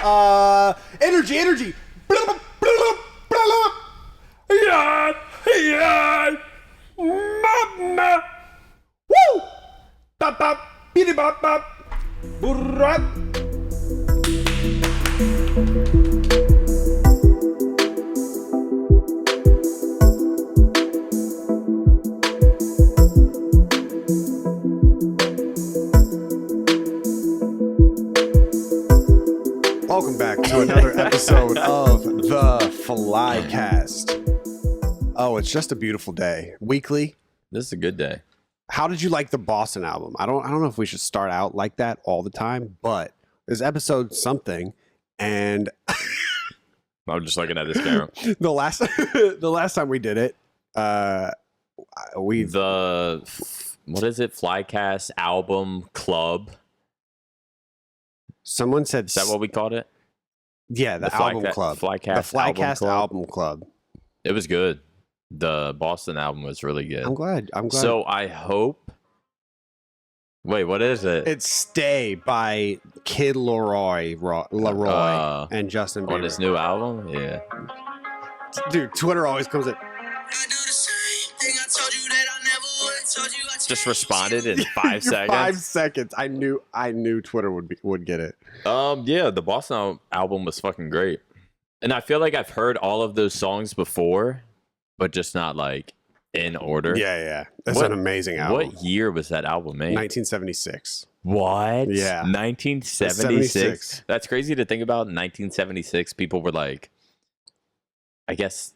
Energy. Yeah. Mama. Woo. Bop bop. Biddy bop bop. Burrat. Welcome back to another episode of the Flycast. Oh, it's just a beautiful day. Weekly. This is a good day. How did you like the Boston album? I don't know if we should start out like that all the time, but this episode something, and I'm just looking at this camera. the last time we did it, what is it? Flycast album club. Someone said, is that what we called it? Yeah, the album club. Flycast the Flycast album club. It was good. The Boston album was really good. I'm glad. So I hope. Wait, what is it? It's "Stay" by Kid Leroy and Justin Bieber on his new album. Yeah, dude. Twitter always comes in. Just responded in 5 seconds. 5 seconds. I knew Twitter would get it. Yeah, the Boston album was fucking great, and I feel like I've heard all of those songs before, but just not like in order. Yeah. That's an amazing album. What year was that album made? 1976. What? Yeah. 1976. That's crazy to think about. In 1976, people were like, I guess,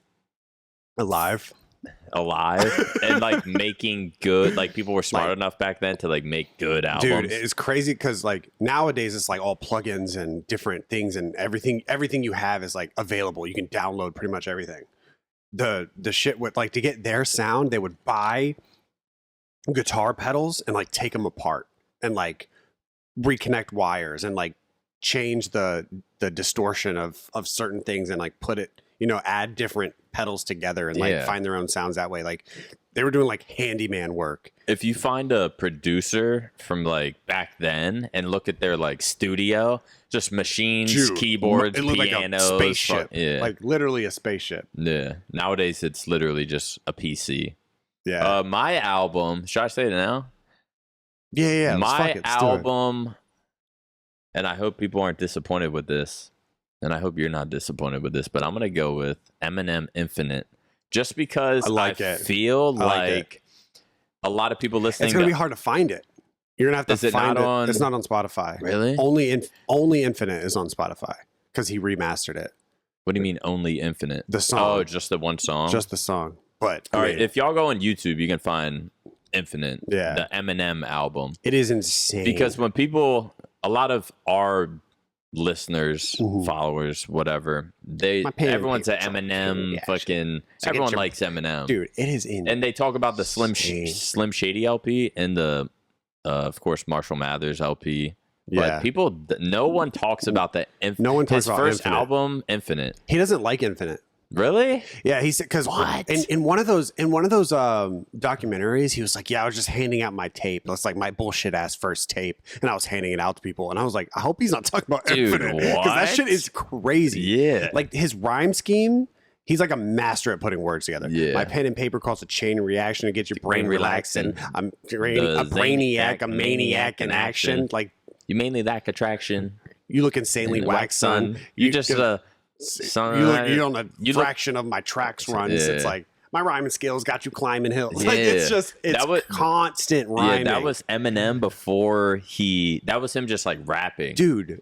alive and like making good, like people were smart enough back then to like make good albums. Dude, it's crazy because like nowadays it's like all plugins and different things, and everything you have is like available. You can download pretty much everything. The shit with like to get their sound, they would buy guitar pedals and like take them apart and like reconnect wires and like change the distortion of certain things and like put it, add different pedals together and like find their own sounds that way. Like they were doing like handyman work. If you find a producer from like back then and look at their like studio, just machines, keyboards, it looked pianos, like a spaceship. Like literally a spaceship. Yeah. Nowadays it's literally just a PC. Yeah. My album, should I say it now? Yeah. My album, and I hope people aren't disappointed with this. And I hope you're not disappointed with this, but I'm going to go with Eminem Infinite. Just because I feel like a lot of people listening... It's going to be hard to find it. You're going to have to find it. It's not on Spotify. Really? Only Infinite is on Spotify because he remastered it. What do you mean only Infinite? The song. Oh, just the one song? Just the song. But all right, if y'all go on YouTube, you can find Infinite, the Eminem album. It is insane. Because when people... A lot of our... listeners, followers, whatever. Everyone's an Eminem fucking. Everyone likes Eminem, dude. It is in, and they talk about the Slim Shady LP and the, of course, Marshall Mathers LP. But people, no one talks about the. No one talks about his first album, Infinite. He doesn't like Infinite. Really? Yeah, he said because in one of those documentaries, he was like, "Yeah, I was just handing out my tape. That's like my bullshit ass first tape, and I was handing it out to people." And I was like, "I hope he's not talking about Infinite because that shit is crazy." Yeah, like his rhyme scheme. He's like a master at putting words together. Yeah. My pen and paper causes a chain reaction to get your brain relaxing. I'm a brainiac, a maniac in action. Like you mainly lack attraction. You look insanely wax, son. You just son, you're on a fraction of my tracks runs. It's like my rhyming skills got you climbing hills. Like it's constant rhyming. Yeah, that was Eminem before that was him just like rapping. Dude.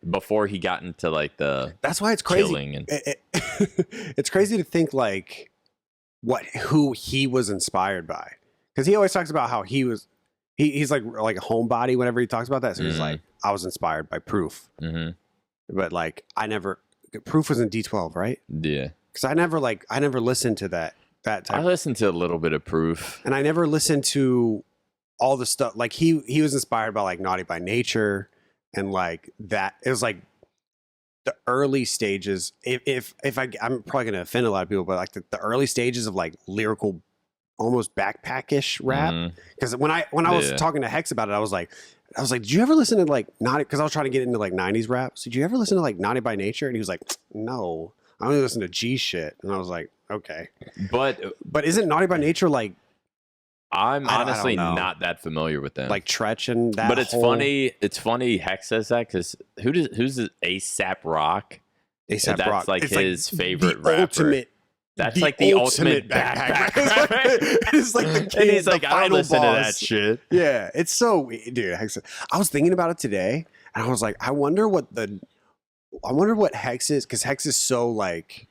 Before he got into like the that's why it's crazy. It's crazy to think like who he was inspired by. Because he always talks about how he's like a homebody whenever he talks about that. So he's like, I was inspired by Proof. Mm-hmm. But like Proof was in D12, right? Yeah. Because I never listened to that type. I listened to a little bit of Proof, and I never listened to all the stuff. Like he was inspired by like Naughty by Nature, and like that. It was like the early stages. I'm probably gonna offend a lot of people, but like the early stages of like lyrical, almost backpackish rap. Because when I was talking to Hex about it, I was like, I was like, did you ever listen to like Naughty? Because I was trying to get into like 90s rap. So did you ever listen to like Naughty by Nature? And he was like, no, I only listen to G shit. And I was like, okay. But isn't Naughty by Nature like? I'm honestly I don't know. not that familiar with them. Like Tretch and that. But it's funny. It's funny Hex says that because who's ASAP Rock? ASAP That's Rock. like it's his like favorite the rapper. Ultimate. That's like the ultimate backpack. It's like the kid, and he's like, the I don't listen boss. to that shit. Yeah, it's so dude. Hex, I was thinking about it today, and I was like, I wonder what Hex is, because Hex is so like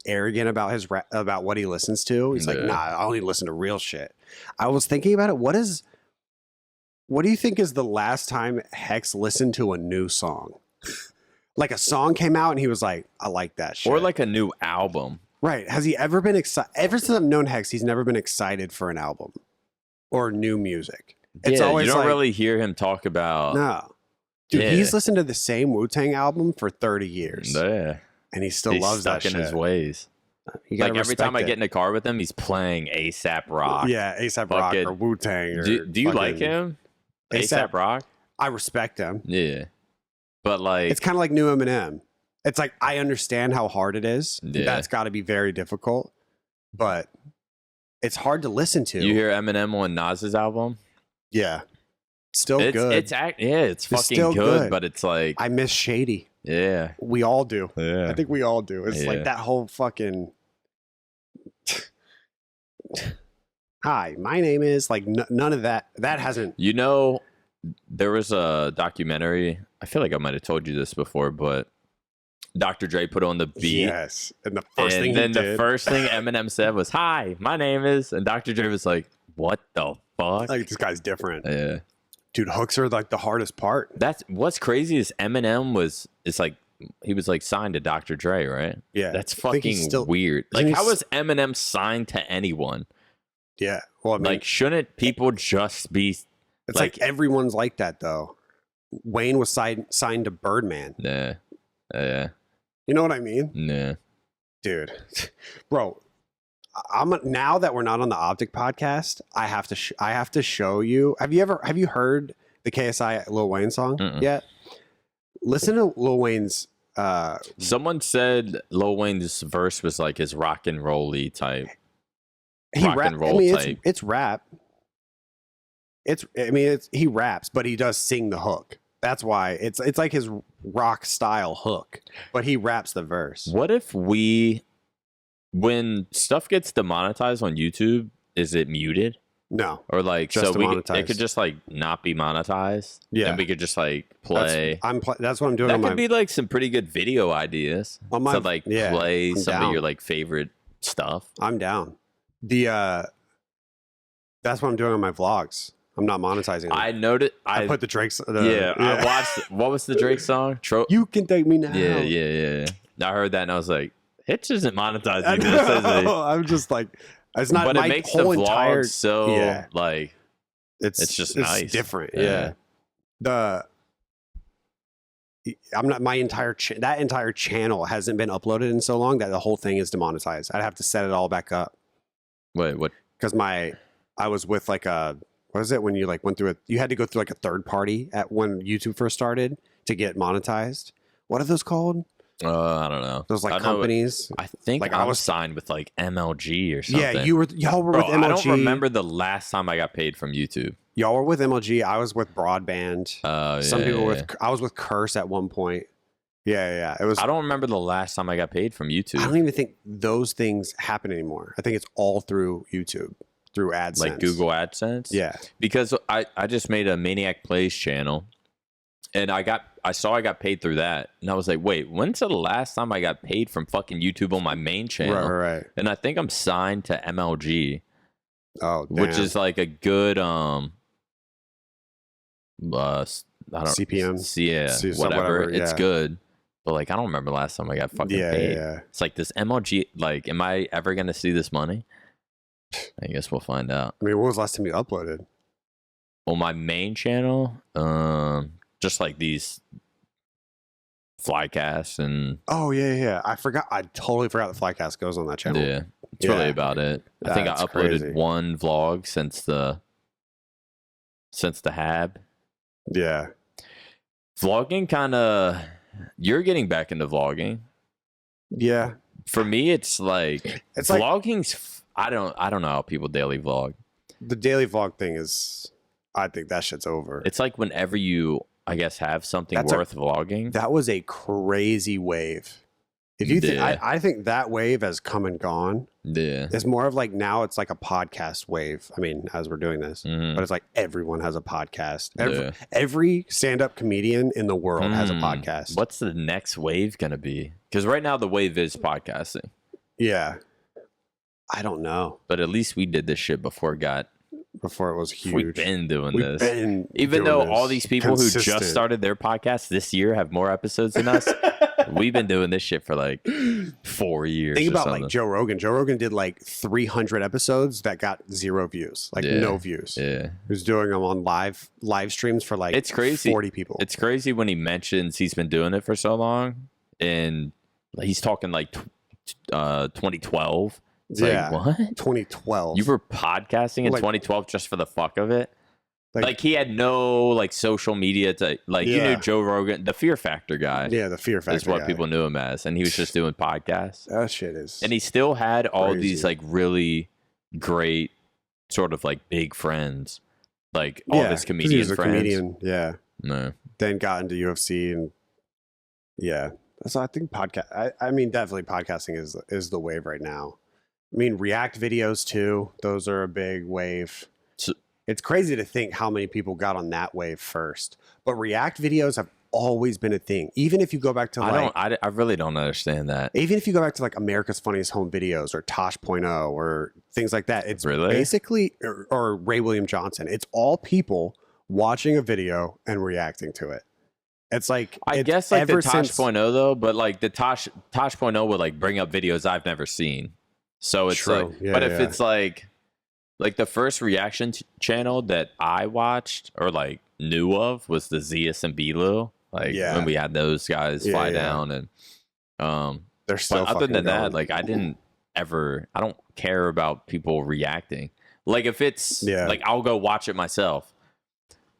arrogant about about what he listens to. He's like, nah, I only listen to real shit. I was thinking about it. What do you think is the last time Hex listened to a new song? Like a song came out and he was like, I like that shit. Or like a new album. Right. Has he ever been excited? Ever since I've known Hex, he's never been excited for an album or new music. It's always you don't like, really hear him talk about. No. Dude, he's listened to the same Wu-Tang album for 30 years. Yeah. And he still loves that shit. Stuck in his ways. Like every time I get in the car with him, he's playing ASAP Rock. Yeah, ASAP Rock or Wu-Tang. Do you like him? ASAP Rock? I respect him. Yeah. But like... It's kind of like new Eminem. It's like, I understand how hard it is. Yeah. That's got to be very difficult. But it's hard to listen to. You hear Eminem on Nas's album? Yeah. Still good. It's fucking good, but it's like... I miss Shady. Yeah. We all do. Yeah. I think we all do. It's like that whole fucking... Hi, my name is... Like, none of that. That hasn't... You know, there was a documentary. I feel like I might have told you this before, but Dr. Dre put on the beat. Yes. And the first thing the first thing Eminem said was, hi, my name is... And Dr. Dre was like, what the fuck? Like, this guy's different. Yeah. Dude, hooks are like the hardest part. That's what's crazy is Eminem it's like he was like signed to Dr. Dre, right? Yeah. That's fucking weird. Like, how was Eminem signed to anyone? Yeah. Well, I mean, like, shouldn't people just be... It's like everyone's like that, though. Wayne was signed to Birdman. Yeah. Yeah. You know what I mean? Yeah. Dude. Bro, now that we're not on the Optic podcast, I have to show you. Have you heard the KSI Lil Wayne song yet? Listen to Lil Wayne's... Someone said Lil Wayne's verse was like his rock and roll-y type. It's rap. He raps, but he does sing the hook. That's why it's like his rock style hook, but he raps the verse. What if when stuff gets demonetized on YouTube, is it muted? No. Or like, just so it could just like not be monetized. Yeah. And we could just like play. That's what I'm doing. That could be like some pretty good video ideas. To like play some of your like favorite stuff. I'm down. That's what I'm doing on my vlogs. I'm not monetizing them. I noticed. I put the Drake's. I watched. What was the Drake song? You can take me now. Yeah. I heard that and I was like, Hitch isn't monetizing this, is he? I'm just like, it's not. But my it makes whole the entire vlog like it's just nice. It's different. Yeah. I'm not. My entire that entire channel hasn't been uploaded in so long that the whole thing is demonetized. I'd have to set it all back up. Wait, what? Because I was with like a... What is it when you like went through it? You had to go through like a third party when YouTube first started to get monetized. What are those called? I don't know. Those like companies. I think like I was signed with like MLG or something. Yeah, y'all were with MLG. I don't remember the last time I got paid from YouTube. Y'all were with MLG. I was with Broadband. Some people were with. I was with Curse at one point. Yeah. It was. I don't remember the last time I got paid from YouTube. I don't even think those things happen anymore. I think it's all through YouTube. Through AdSense. Like Google AdSense? Yeah. Because I just made a MaNiaC Plays channel and I saw I got paid through that. And I was like, wait, when's the last time I got paid from fucking YouTube on my main channel? Right. And I think I'm signed to MLG. Oh, damn. Which is like a good CPM. Yeah, whatever. It's good. But like I don't remember the last time I got fucking paid. Yeah. It's like this MLG, like, am I ever gonna see this money? I guess we'll find out. I mean, when was the last time you uploaded? On my main channel, just like these Flycasts and... Oh, yeah. I totally forgot the Flycast goes on that channel. Yeah, it's really about it. I think I uploaded one vlog since the Hab. Yeah. Vlogging kind of, you're getting back into vlogging. Yeah. For me, it's like vlogging's. I don't know how people daily vlog. The daily vlog thing is, I think that shit's over. It's like whenever you, I guess, have something worth vlogging. That was a crazy wave. If you think, I think that wave has come and gone. Yeah. It's more of like now it's like a podcast wave. I mean, as we're doing this, but it's like everyone has a podcast. Every stand-up comedian in the world has a podcast. What's the next wave going to be? Because right now the wave is podcasting. Yeah. I don't know. But at least we did this shit before it was huge. We've been doing this. Even though all these people who just started their podcast this year have more episodes than us, we've been doing this shit for like 4 years. Think about like Joe Rogan. Joe Rogan did like 300 episodes that got 0 views, like no views. Yeah. He was doing them on live streams for like it's crazy. 40 people. It's crazy when he mentions he's been doing it for so long, and he's talking like 2012. It's like, what? 2012. You were podcasting in 2012 just for the fuck of it? Like he had no like social media to you knew Joe Rogan, the Fear Factor guy. Yeah, the Fear Factor is what people knew him as, and he was just doing podcasts. That shit is. And he still had all these like really great sort of like big friends, like all of his comedian he was friends. A comedian, yeah. No. Then got into UFC and so I think I mean definitely podcasting is the wave right now. I mean React videos too; those are a big wave. It's crazy to think how many people got on that wave first. But React videos have always been a thing. Even if you go back to I really don't understand that. Even if you go back to like America's Funniest Home Videos or Tosh.0 or things like that, it's basically or Ray William Johnson. It's all people watching a video and reacting to it. It's like I guess like the Tosh.0 though, but like the Tosh.0 would like bring up videos I've never seen. So it's true. If it's like the first reaction channel that I watched or like knew of was the Zeus and Belu. Like when we had those guys fly down and they're still other than that, going. like I don't care about people reacting. Like if it's like I'll go watch it myself.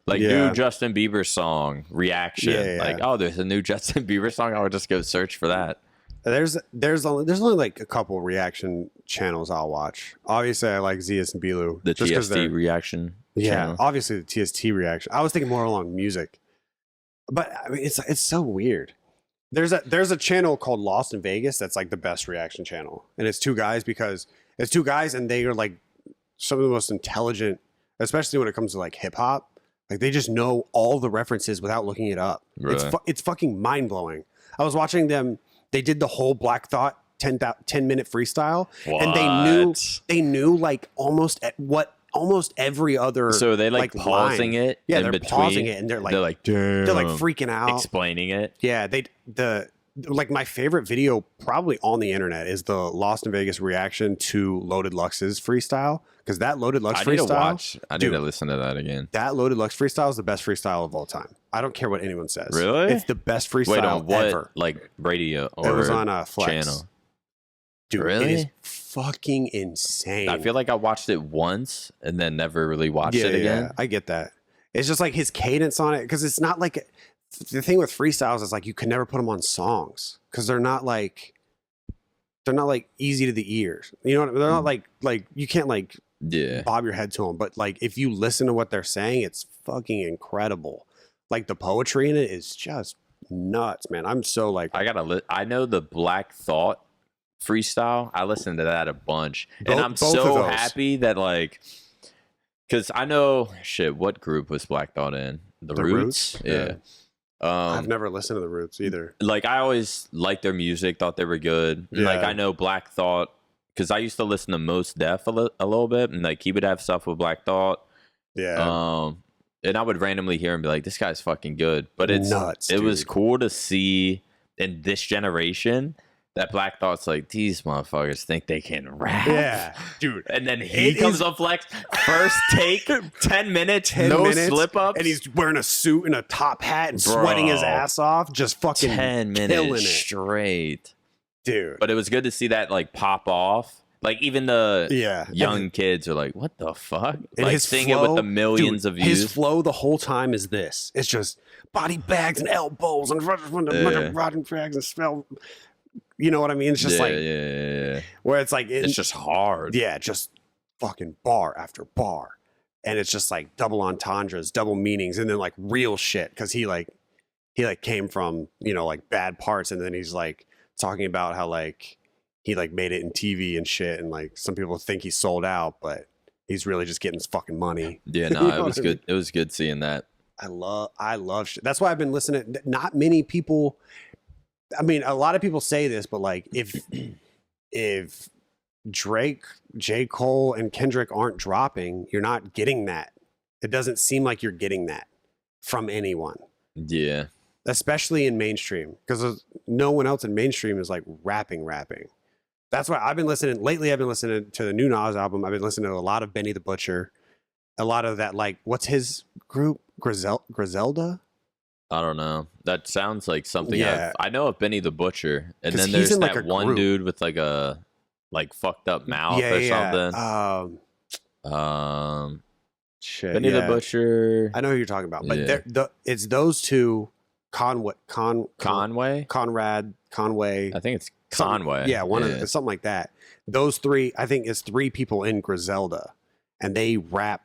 Like new Justin Bieber song reaction. Like, oh, there's a new Justin Bieber song. I'll just go search for that. There's only like a couple reaction channels I'll watch. Obviously, I like Zeus and Belu. The TST reaction. Yeah, obviously the TST reaction. I was thinking more along music, but I mean it's so weird. There's a channel called Lost in Vegas that's like the best reaction channel, and it's two guys and they are like some of the most intelligent, especially when it comes to like hip hop. Like they just know all the references without looking it up. Really? It's fucking mind blowing. I was watching them. They did the whole Black Thought 10-minute freestyle, and they knew like almost every other. So they like pausing line. it. Yeah, they're pausing it, and they're like freaking out, explaining it. Yeah, like my favorite video probably on the internet is the Lost in Vegas reaction to Loaded Lux's freestyle, because that Loaded Lux freestyle. I need to listen to that again. That Loaded Lux freestyle is the best freestyle of all time. I don't care what anyone says. Really? It's the best freestyle ever. Like radio or it was on a Flex channel. Dude, it is fucking insane. I feel like I watched it once and then never really watched it again. Yeah, I get that. It's just like his cadence on it, because it's not like the thing with freestyles is like you can never put them on songs because they're not like easy to the ears. You know what I mean? They're not like you can't like bob your head to them. But like if you listen to what they're saying, it's fucking incredible. Like the poetry in it is just nuts, man. I'm so like I know the Black Thought freestyle. I listened to that a bunch, and I'm so happy that like, because I know what group was Black Thought in? The Roots? Yeah. I've never listened to the Roots either. Like I always liked their music, thought they were good. Yeah. Like I know Black Thought because I used to listen to Mos Def a little bit, and like he would have stuff with Black Thought. Yeah. And I would randomly hear him be like, "This guy's fucking good," but it's nuts. It was cool to see in this generation that Black Thought's like, these motherfuckers think they can rap. Yeah, dude. And then he comes on Flex, first take, 10 minutes, no slip ups. And he's wearing a suit and a top hat and sweating his ass off, just fucking 10 minutes straight. Dude. But it was good to see that like pop off. Like even the young kids are like, "What the fuck?" And like his sing flow, it with the millions of views. His flow the whole time is this. It's just body bags and elbows and rotting frags and spell. You know what I mean? It's just where it's like it's just hard. Yeah, just fucking bar after bar, and it's just like double entendres, double meanings, and then like real shit because he came from like bad parts, and then he's like talking about how like he like made it in TV and shit, and like some people think he's sold out, but he's really just getting his fucking money. Yeah, no, it was good. It was good seeing that. I love shit. That's why I've been listening. Not many people. I mean, a lot of people say this, but like if Drake, J. Cole, and Kendrick aren't dropping, you're not getting that. It doesn't seem like you're getting that from anyone. Yeah. Especially in mainstream, because no one else in mainstream is like rapping. That's why I've been listening lately. I've been listening to the new Nas album. I've been listening to a lot of Benny the Butcher, a lot of that. Like, what's his group? Griselda? I don't know. That sounds like something. Yeah. I know of Benny the Butcher, and then there's that like one dude with like a fucked up mouth or something. Shit, Benny the Butcher. I know who you're talking about, but it's those two. Conway. I think it's Conway. It's something like that. Those three, I think it's three people in Griselda, and they rap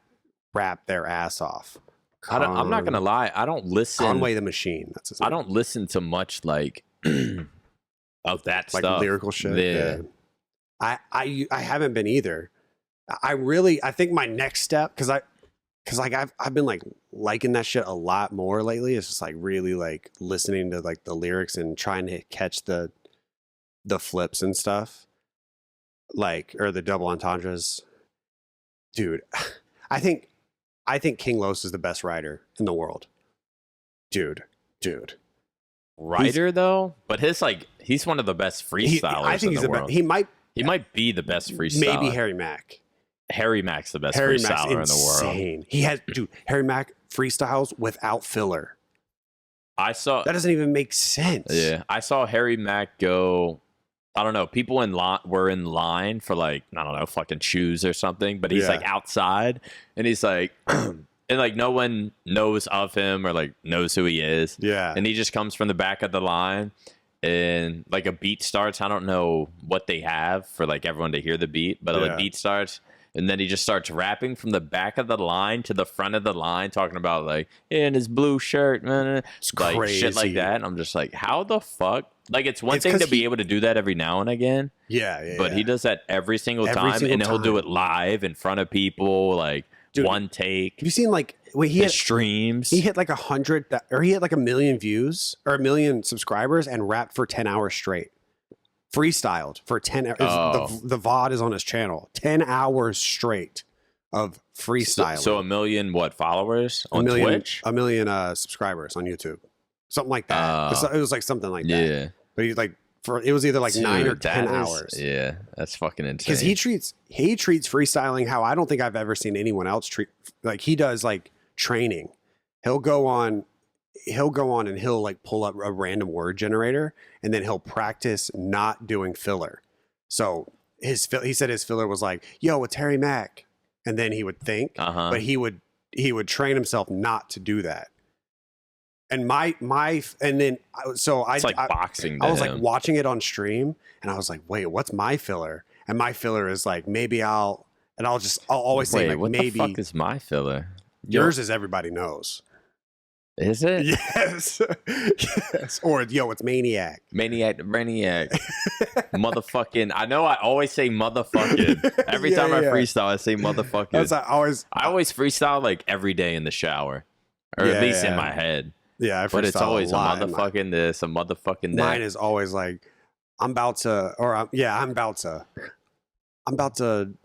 their ass off. I'm not gonna lie, I don't listen. Conway the Machine. That's his name. I don't listen to much like of that like stuff, lyrical shit. Yeah. I haven't been either. I think my next step because I've been like liking that shit a lot more lately. It's just like really like listening to like the lyrics and trying to catch the flips and stuff, like, or the double entendres. Dude, I think King Los is the best writer in the world. Dude. Writer though, but he's one of the best freestylers. I think he's the best. He might be the best freestyler. Maybe Harry Mack. Harry Mack's the best freestyler in the world. He has, Harry Mack freestyles without filler. That doesn't even make sense. Yeah, I saw Harry Mack go. I don't know. People were in line for like, I don't know, fucking shoes or something. But he's like outside, and he's like, and like no one knows of him or like knows who he is. Yeah, and he just comes from the back of the line, and like a beat starts. I don't know what they have for like everyone to hear the beat, but the beat starts. And then he just starts rapping from the back of the line to the front of the line, talking about like in his blue shirt, man, it's like crazy. Shit like that. And I'm just like, how the fuck? Like, it's one thing to be able to do that every now and again. But he does that every single time, and he'll do it live in front of people, like one take. Have you seen like he hit streams? He hit like 100, or he hit like 1 million views or 1 million subscribers, and rapped for 10 hours straight. Freestyled for 10 hours. The VOD is on his channel. 10 hours straight of freestyling. So 1 million followers on Twitch? 1 million subscribers on YouTube. Something like that. It was like something like that. Yeah. But he's like, it was either like 9 or 10 hours. Yeah, that's fucking insane. Because he treats freestyling how I don't think I've ever seen anyone else treat. Like, he does like training. He'll go on and he'll like pull up a random word generator, and then he'll practice not doing filler. So he said his filler was like, yo, it's Harry Mack. And then he would think, but he would train himself not to do that. And it's like boxing. I was like watching it on stream, and I was like, wait, what's my filler? And my filler is like, I'll always say like, what maybe. The fuck is my filler? Yours is everybody knows. Is it? Yes. Yes. Or, yo, it's MaNiaC. MaNiac. Motherfucking. I know I always say motherfucking. Every time I freestyle, I say motherfucking. I always freestyle like every day in the shower. Or at least in my head. Yeah, but it's always a motherfucking this, a motherfucking that. Mine is always like, I'm about to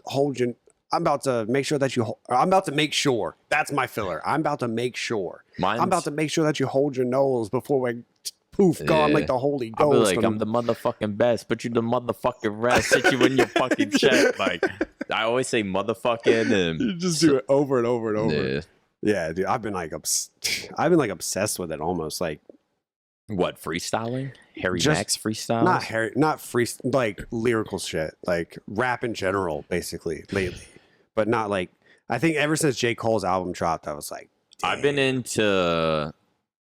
hold you. I'm about to make sure that I'm about to make sure. That's my filler. I'm about to make sure. I'm about to make sure that you hold your nose before we poof, gone like the Holy Ghost. I'll be like, I'm the motherfucking best, but you the motherfucking rest. Sit you in your fucking chest. Like, I always say motherfucking, and you just do it over and over and over. Yeah, dude. I've been like obsessed with it almost. Like, What, freestyling? Harry Just Mack's freestyles? not free, like lyrical shit, like rap in general, basically lately, but not like, I think ever since J. Cole's album dropped, I was like, damn. I've been into,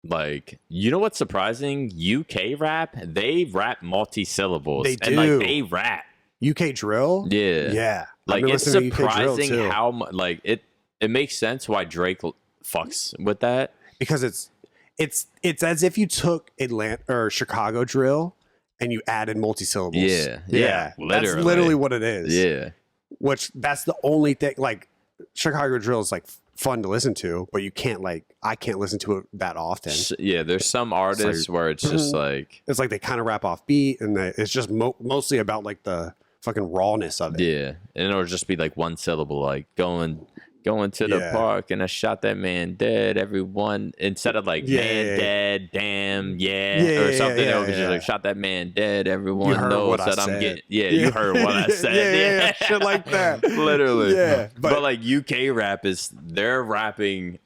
like, you know what's surprising? UK rap, they rap multi-syllables. They And, do. like, they rap. UK drill? Yeah. Yeah. Like, it's listening to UK drill, surprising too. how much, like, it makes sense why Drake fucks with that. Because it's as if you took Atlanta or Chicago drill and you added multi-syllables. Yeah. That's literally what it is. Yeah. Which that's the only thing, like Chicago drill is like fun to listen to, but you can't, like, I can't listen to it that often. Yeah, there's some artists where it's just like, it's like they kind of rap off beat, and it's just mostly about like the fucking rawness of it. yeah, and it'll just be like one syllable, like going to the park and I shot that man dead. Everyone, instead of like man dead, damn, or something, it'll be just like shot that man dead. Everyone knows that I'm getting. Yeah, you heard what I said. Shit like that. Literally. Yeah, but like UK rap they're rapping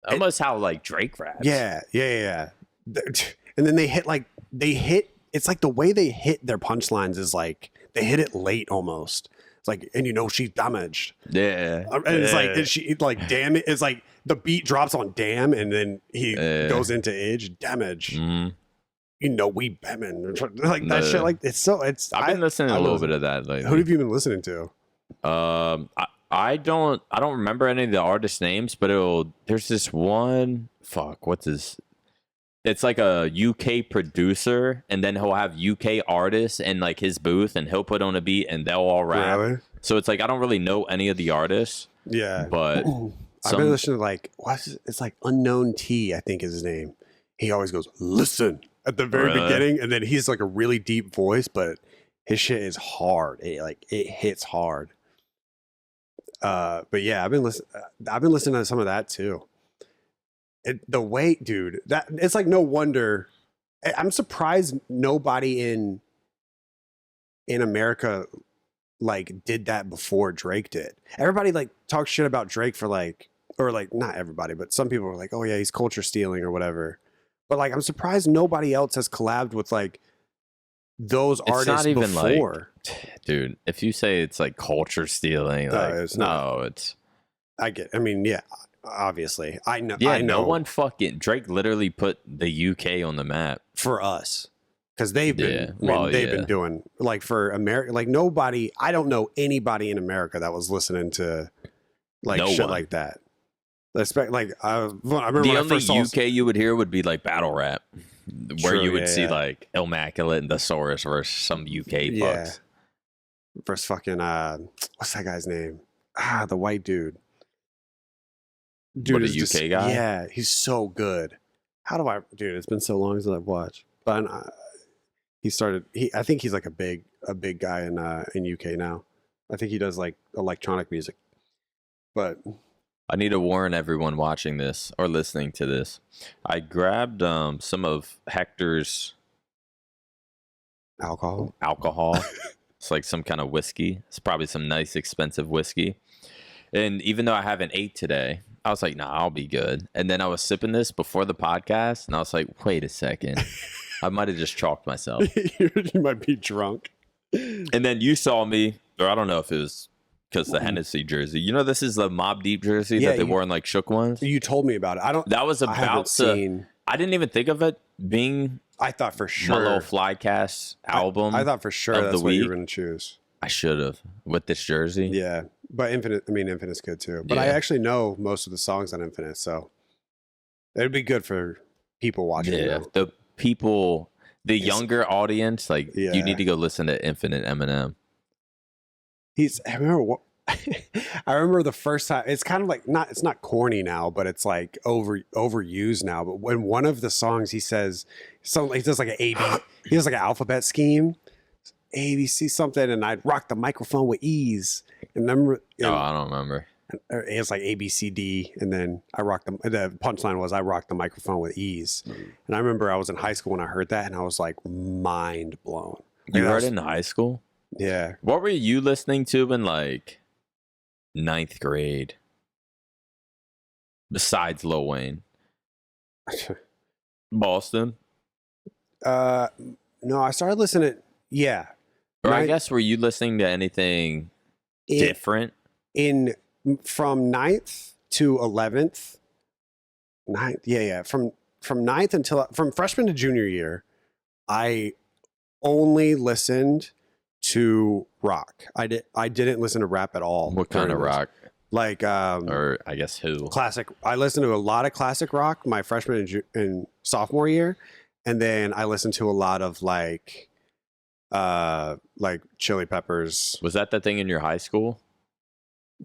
almost how like Drake raps. Yeah. And then they hit. It's like the way they hit their punchlines is like they hit it late almost. It's like, and she's damaged. Yeah. And it's like, she like, damn it. It's like the beat drops on damn, and then he goes into edge damage. Mm-hmm. We bemming. Like that shit. Like I've been listening to a little bit of that lately. Who have you been listening to? I don't remember any of the artist names, but there's this one, what's his, it's like a UK producer, and then he'll have UK artists in like his booth, and he'll put on a beat, and they'll all rap. Really? So it's like I don't really know any of the artists. Yeah, but I've been listening to like it's like Unknown T, I think is his name. He always goes listen at the very beginning, and then he's like a really deep voice, but his shit is hard. It hits hard. But yeah, I've been listening to some of that too. The weight, dude, that it's like no wonder. I'm surprised nobody in America like did that before Drake did. Everybody like talks shit about Drake for like, or like not everybody, but some people are like, oh yeah, he's culture stealing or whatever. But like, I'm surprised nobody else has collabed with like those artists not even before. Like, dude, if you say it's like culture stealing, like it's I mean, yeah. Obviously, I know. Yeah, I know. No one fucking Drake literally put the UK on the map for us because they've been been doing like for America. Like nobody, I don't know anybody in America that was listening to like shit like that. Like I remember the only UK you would hear would be like battle rap, where you would see like Immaculate and Thesaurus versus some UK fucks. Versus fucking what's that guy's name? The white dude. Dude, a UK guy? Yeah, he's so good. Dude, it's been so long since I've watched. But I think he's like a big guy in UK now. I think he does like electronic music. But I need to warn everyone watching this or listening to this. I grabbed some of Hector's alcohol. It's like some kind of whiskey. It's probably some nice expensive whiskey. And even though I haven't ate today, I was like, nah, I'll be good. And then I was sipping this before the podcast, and I was like, wait a second. I might have just chalked myself. You might be drunk. And then you saw me, or I don't know if it was because the Hennessy jersey. You know, this is the Mobb Deep jersey that they wore in like Shook ones. You told me about it. That was about to. I didn't even think of it being. I thought for sure. My little Flycast album. I thought for sure that's what you were going to choose. I should have with this jersey. Yeah. But Infinite's good too. But I actually know most of the songs on Infinite, so it'd be good for people watching. Yeah, the people, the younger audience, like you need to go listen to Infinite Eminem. I remember the first time. It's kind of like it's not corny now, but it's like overused now. But when one of the songs he says something, he does like he does like an alphabet scheme. ABC something, and I'd rock the microphone with ease. And remember, I don't remember. It's like ABCD, and then the punchline was I rocked the microphone with ease. And I remember I was in high school when I heard that, and I was like mind blown. You heard it in high school? Yeah. What were you listening to in like 9th grade? Besides Lil Wayne. Boston. No, I started listening. Yeah. Or I guess were you listening to anything different? From 9th to 11th. From 9th until from freshman to junior year, I only listened to rock. I didn't listen to rap at all. What kind of rock? Like or I guess who? Classic. I listened to a lot of classic rock my freshman and sophomore year, and then I listened to a lot of like Chili Peppers. Was that the thing in your high school?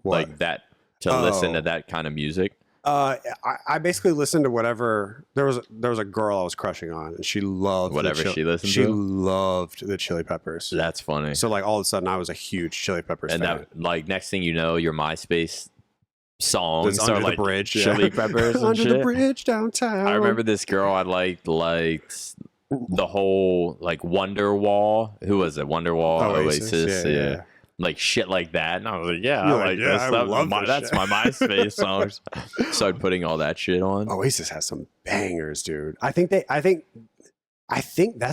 What? Like that to listen to that kind of music? I basically listened to whatever there was a girl I was crushing on, and she loved whatever she listened to. She loved the Chili Peppers. That's funny. So like all of a sudden, I was a huge Chili Peppers fan. That like next thing you know, your MySpace songs under are the like bridge, Chili Peppers and under shit. the bridge downtown. I remember this girl I liked the whole like Wonderwall. Who was it? Wonderwall, Oasis. Yeah. Like shit like that, and I was like, "Yeah, I like this stuff. That's my MySpace songs." Started putting all that shit on. Oasis has some bangers, dude. I think that's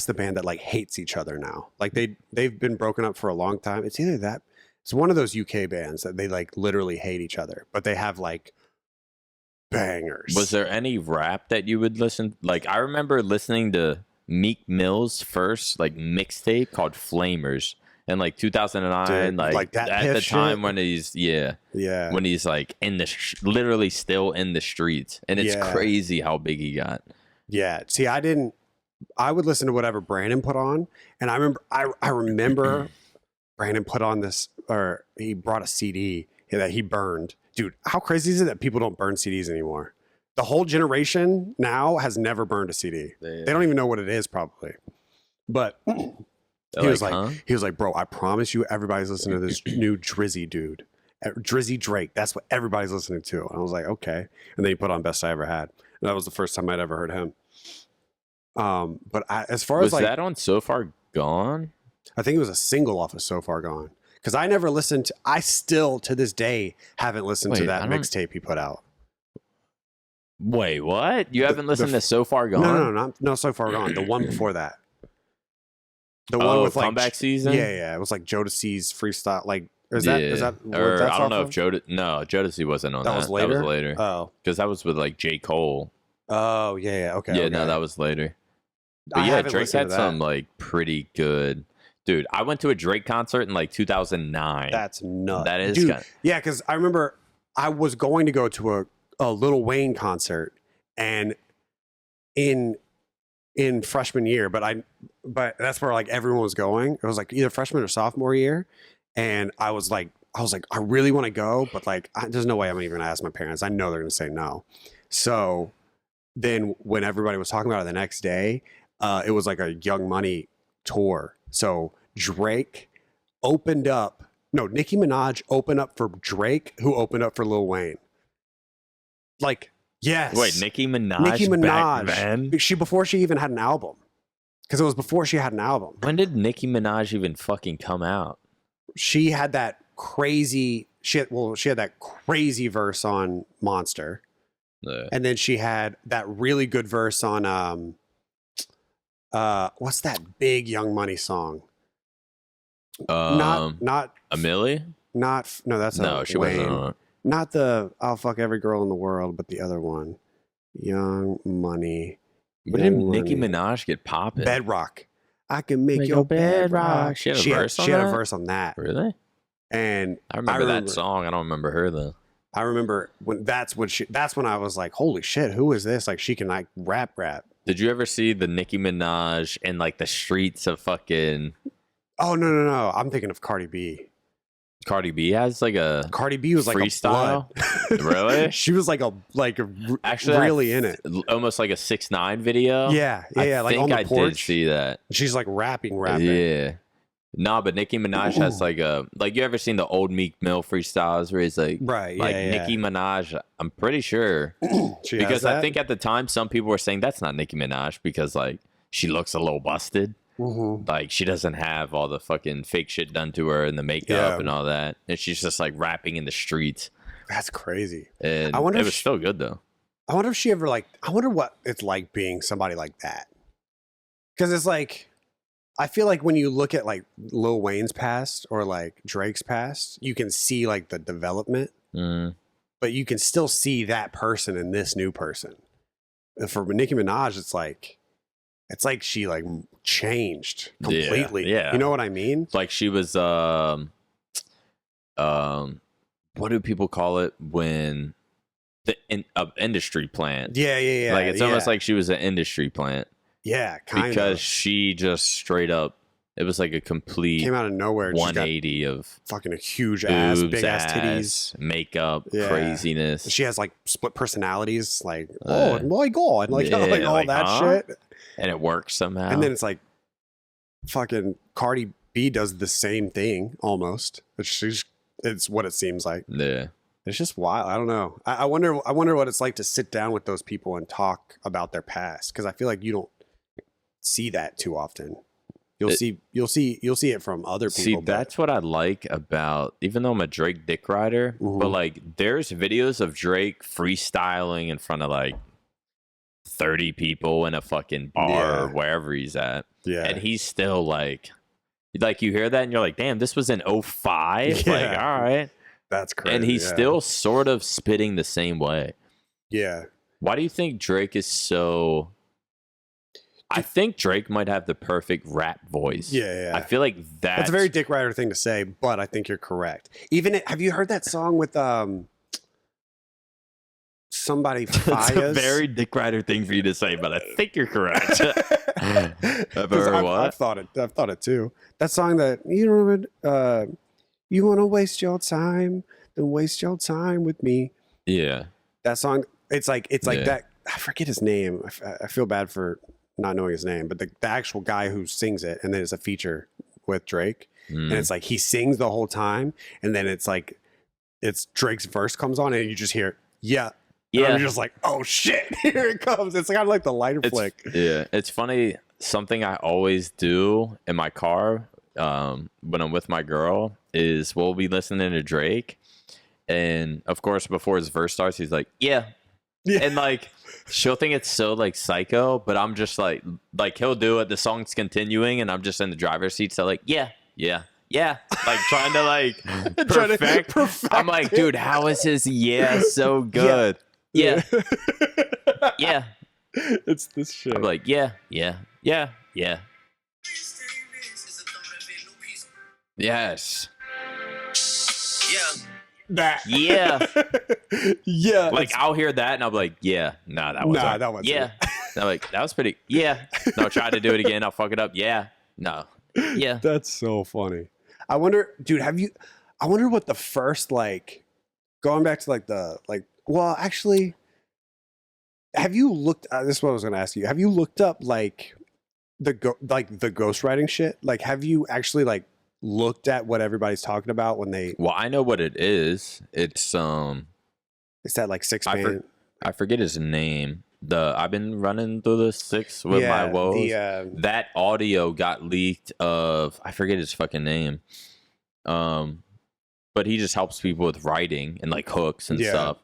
the band that like hates each other now. Like they've been broken up for a long time. It's either that, it's one of those UK bands that they like literally hate each other, but they have like bangers. Was there any rap that you would listen? Like I remember listening to Meek Mill's first like mixtape called Flamers. In like 2009, dude, like that at the time shit? when he's when he's like in the literally still in the streets, and it's crazy how big he got. Yeah, see, I would listen to whatever Brandon put on, and I remember Brandon put on this, or he brought a CD that he burned. Dude, how crazy is it that people don't burn CDs anymore? The whole generation now has never burned a CD. They don't even know what it is, probably, but. He was like, bro, I promise you, everybody's listening to this new Drizzy dude, Drizzy Drake. That's what everybody's listening to. And I was like, okay. And then he put on Best I Ever Had. And that was the first time I'd ever heard him. But as far as like, was that on So Far Gone? I think it was a single off of So Far Gone. Because I never listened to. I still to this day haven't listened to that mixtape he put out. Wait, what? You haven't listened to So Far Gone? No, So Far Gone. The one before that. The one with like comeback season. Yeah. It was like Jodeci's freestyle. Like, is that? Or I don't know if Jodeci wasn't on that. That was later. That was later. Oh, because that was with like J. Cole. Oh yeah. Okay. Yeah, okay. no, that was later. But yeah, Drake had some like pretty good. Dude, I went to a Drake concert in like 2009. That's nuts. That is, dude. Yeah, because I remember I was going to go to a Lil Wayne concert, and in freshman year, but that's where like everyone was going. It was like either freshman or sophomore year, and I was like, I really want to go, but like, there's no way I'm even gonna ask my parents. I know they're gonna say no. So then when everybody was talking about it the next day, it was like a Young Money tour. So Nicki Minaj opened up for Drake, who opened up for Lil Wayne. Like, yes. Wait, Nicki Minaj back then? Before she even had an album. Because it was before she had an album. When did Nicki Minaj even fucking come out? She had that crazy shit. Well, she had that crazy verse on Monster. And then she had that really good verse on what's that big Young Money song? Not a Millie? No, that's no, she Wayne. wasn't on it. Not the I'll fuck every girl in the world, but the other one. Young Money. When did Nicki Minaj get popping? Bedrock. I can make your bed rock. She had a verse on that? She had a verse on that. Really? And I remember that song. I don't remember her though. I remember when that's when I was like, holy shit, who is this? Like she can like rap. Did you ever see the Nicki Minaj in like the streets of fucking Oh no. I'm thinking of Cardi B. Cardi B has like a Cardi B was like freestyle. A Really? She was like actually really in it. Almost like a 6ix9ine video. Yeah. Like on the porch. I did see that. She's like rapping. Yeah. Nah, but Nicki Minaj has like you ever seen the old Meek Mill freestyles where he's like Nicki Minaj? I'm pretty sure because I think at the time some people were saying that's not Nicki Minaj because like she looks a little busted. Mm-hmm. Like she doesn't have all the fucking fake shit done to her and the makeup and all that, and she's just like rapping in the streets. That's crazy. And I wonder it was still good though. I wonder if she ever I wonder what it's like being somebody like that. Because it's like, I feel like when you look at like Lil Wayne's past or like Drake's past, you can see like the development, but you can still see that person in this new person. And for Nicki Minaj, it's like she like changed completely. Yeah. You know what I mean? It's like she was what do people call it when the industry plant? Yeah. Like it's almost like she was an industry plant. Yeah, kind because of. she just straight up, it was like a complete came out of nowhere. 180 of fucking a huge ass, big ass titties, makeup, craziness. She has like split personalities, like oh my god, like all that shit, and it works somehow. And then it's like fucking Cardi B does the same thing almost. It's what it seems like. Yeah. It's just wild. I don't know. I wonder what it's like to sit down with those people and talk about their past, because I feel like you don't see that too often. You'll see it from other people. See, that's what I like about, even though I'm a Drake dick rider, but like there's videos of Drake freestyling in front of like 30 people in a fucking bar or wherever he's at. Yeah. And he's still like you hear that and you're like, damn, this was in 05? Yeah. Like, all right. That's crazy. And he's still sort of spitting the same way. Yeah. Why do you think Drake is so... I think Drake might have the perfect rap voice. Yeah. I feel like that's a very dick rider thing to say, but I think you're correct. Have you heard that song with somebody? That's a very dick rider thing for you to say, but I think you're correct. I've thought it too. That song that you want to waste your time, then waste your time with me. Yeah. That song. It's like that. I forget his name. I feel bad for not knowing his name, but the actual guy who sings it, and then it's a feature with Drake, and it's like he sings the whole time, and then it's like Drake's verse comes on, and you just hear and I'm just like, oh shit, here it comes. It's kind of like the lighter flick. Yeah, it's funny. Something I always do in my car when I'm with my girl is we'll be listening to Drake, and of course before his verse starts, he's like, yeah. And like she'll think it's so like psycho, but I'm just like he'll do it, the song's continuing and I'm just in the driver's seat, so like yeah, like trying to like perfect. I'm like, dude, how is his so good? Yeah. It's this shit. I'm like yeah. Yes. That. Yeah. Yeah. Like I'll hear that and I'll be like, yeah. Nah, that wasn't yeah. I'm like, that was pretty No, try to do it again. I'll fuck it up. Yeah. No. Yeah. That's so funny. I wonder, dude, I wonder what the first going back to actually, have you looked this is what I was gonna ask you. Have you looked up the ghostwriting shit? Like, have you actually looked at what everybody's talking about when they... Well, I know what it is. It's that 6-man... I forget his name. I've been running through the 6 with my woes. That audio got leaked of... I forget his fucking name. But he just helps people with writing and hooks and stuff.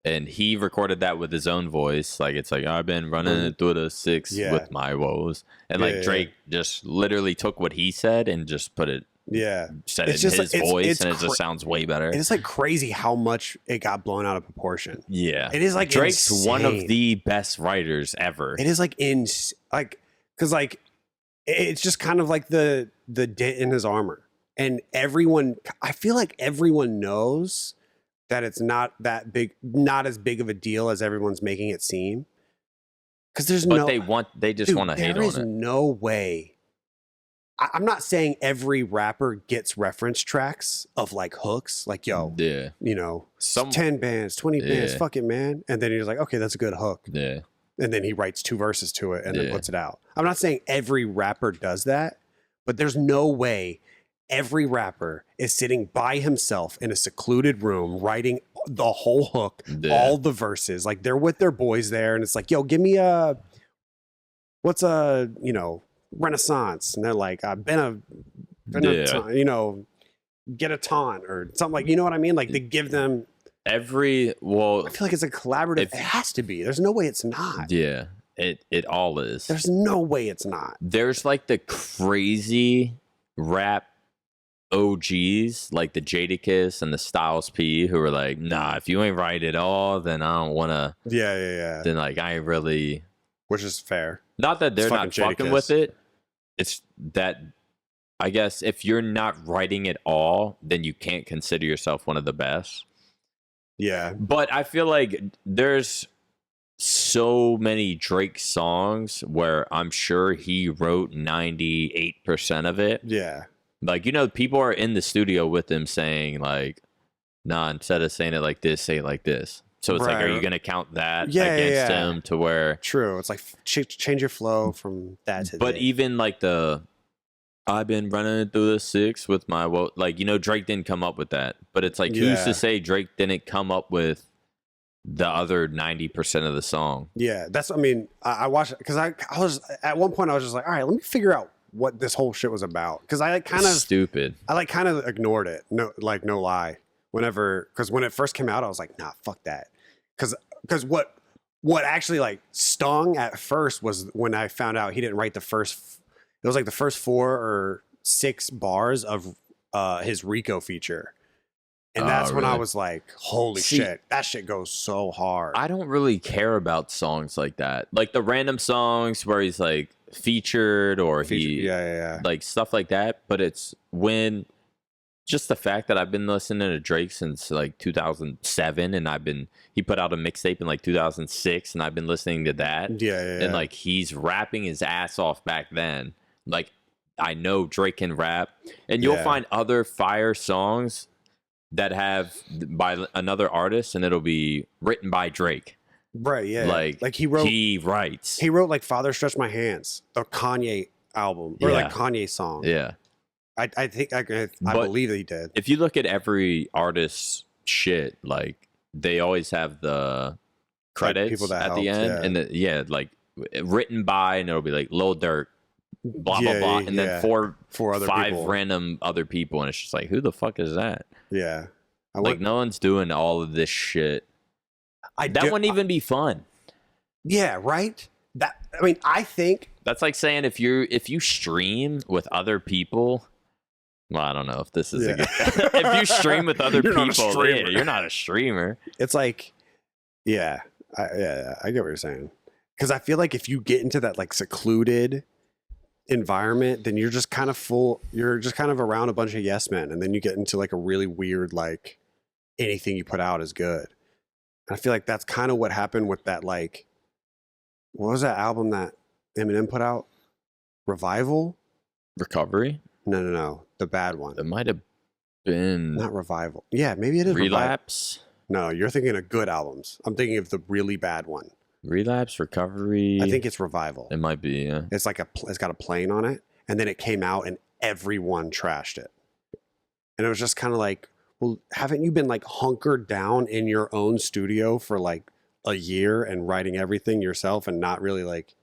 And he recorded that with his own voice. It's like, I've been running through the 6 with my woes. And Drake just literally took what he said and just put it... said it in his voice, and it just sounds way better. It's crazy how much it got blown out of proportion. Yeah, it is Drake's insane. One of the best writers ever. It is because it's just kind of like the dent in his armor, and I feel like everyone knows that it's not that big, not as big of a deal as everyone's making it seem. Because they just want to hate on it. There is no way. I'm not saying every rapper gets reference tracks of hooks, 10 bands, 20 bands, fuck it, man. And then he's like, okay, that's a good hook. Yeah. And then he writes 2 verses to it and then puts it out. I'm not saying every rapper does that, but there's no way every rapper is sitting by himself in a secluded room writing the whole hook, all the verses. They're with their boys there, and it's like, yo, give me Renaissance, and they're like, get a taunt or something, you know what I mean? They give them I feel like it's a collaborative. It has to be. There's no way it's not. Yeah. It all is. There's no way it's not. There's like the crazy rap OGs, like the Jadakiss and the Styles P, who are like, nah, if you ain't right at all, then I don't want to. Yeah. Then like I ain't really. Which is fair. Not that they're not fucking Jadakiss. with it. It's that I guess if you're not writing at all, then you can't consider yourself one of the best. Yeah. But I feel like there's so many Drake songs where I'm sure he wrote 98% of it. Yeah. Like, you know, people are in the studio with him saying like, nah, instead of saying it like this, say it like this. So it's like, are you going to count that against him to where... True. It's like change your flow from that to But even like I've been running through the 6 with my... Like, you know, Drake didn't come up with that. But it's like, who's to say Drake didn't come up with the other 90% of the song? Yeah. That's... I mean, I watched... Because I was... At one point, I was just like, all right, let me figure out what this whole shit was about. Because I kind of... Stupid. I like kind of ignored it. No lie. Because when it first came out, I was like, nah, fuck that. Because what actually like stung at first was when I found out he didn't write the first. It was like the first 4 or 6 bars of his Rico feature, and that's when I was like, holy shit, that shit goes so hard. I don't really care about songs like that, like the random songs where he's like featured or like stuff like that. But it's when. Just the fact that I've been listening to Drake since like 2007, and he put out a mixtape in like 2006, and I've been listening to that. Yeah. And like he's rapping his ass off back then. Like I know Drake can rap, and you'll find other fire songs that have by another artist, and it'll be written by Drake. Right. Yeah. Like he writes. He wrote like "Father Stretch My Hands," the Kanye album, or like Kanye song. Yeah. I think I believe that he did. If you look at every artist's shit, like they always have the credits people that at helped, the end, and like written by, and it'll be like Lil Durk, blah blah blah, and then four other 5 people. Random other people, and it's just like, who the fuck is that? Yeah, like no one's doing all of this shit. That wouldn't even be fun. Yeah, right. I think that's like saying if you stream with other people. Well, I don't know if this is a good... If you stream with other people, you're not a streamer. It's like, I get what you're saying. Because I feel like if you get into that like secluded environment, then you're just kind of around a bunch of yes men, and then you get into like a really weird like anything you put out is good. And I feel like that's kind of what happened with that like, what was that album that Eminem put out? Revival? Recovery? No. The bad one. It might have been... Not Revival. Yeah, maybe it is Relapse? No, you're thinking of good albums. I'm thinking of the really bad one. Relapse, Recovery... I think it's Revival. It might be, yeah. It's like it's got a plane on it, and then it came out and everyone trashed it. And it was just kind of like, well, haven't you been like hunkered down in your own studio for like a year and writing everything yourself and not really like,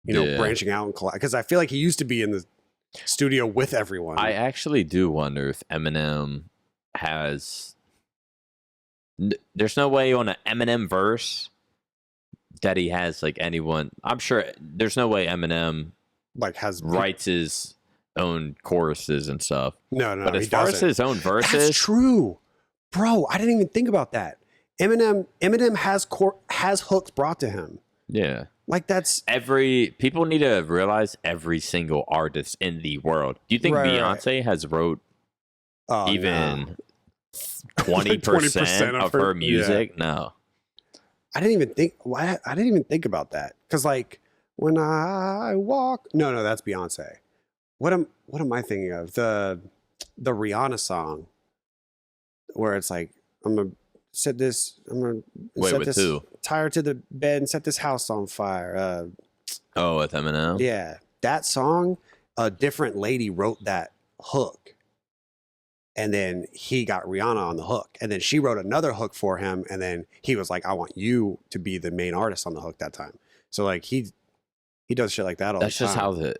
branching out and because I feel like he used to be in the studio with everyone. I actually do wonder if Eminem has... There's no way on an Eminem verse that he has like anyone... I'm sure there's no way Eminem like writes his own choruses and stuff. No, but as far as his own verses... That's true. Bro, I didn't even think about that. Eminem has hooks brought to him. Yeah. Like that's people need to realize every single artist in the world. Do you think Beyonce has wrote even 20% of her music? Yeah. No. I didn't even think about that. Cause like when I walk, no, that's Beyonce. What am I thinking of? The Rihanna song where it's like, I'm gonna set this tire to the bed and set this house on fire. With Eminem? Yeah. That song, a different lady wrote that hook. And then he got Rihanna on the hook. And then she wrote another hook for him. And then he was like, I want you to be the main artist on the hook that time. So like he does shit like that all the time.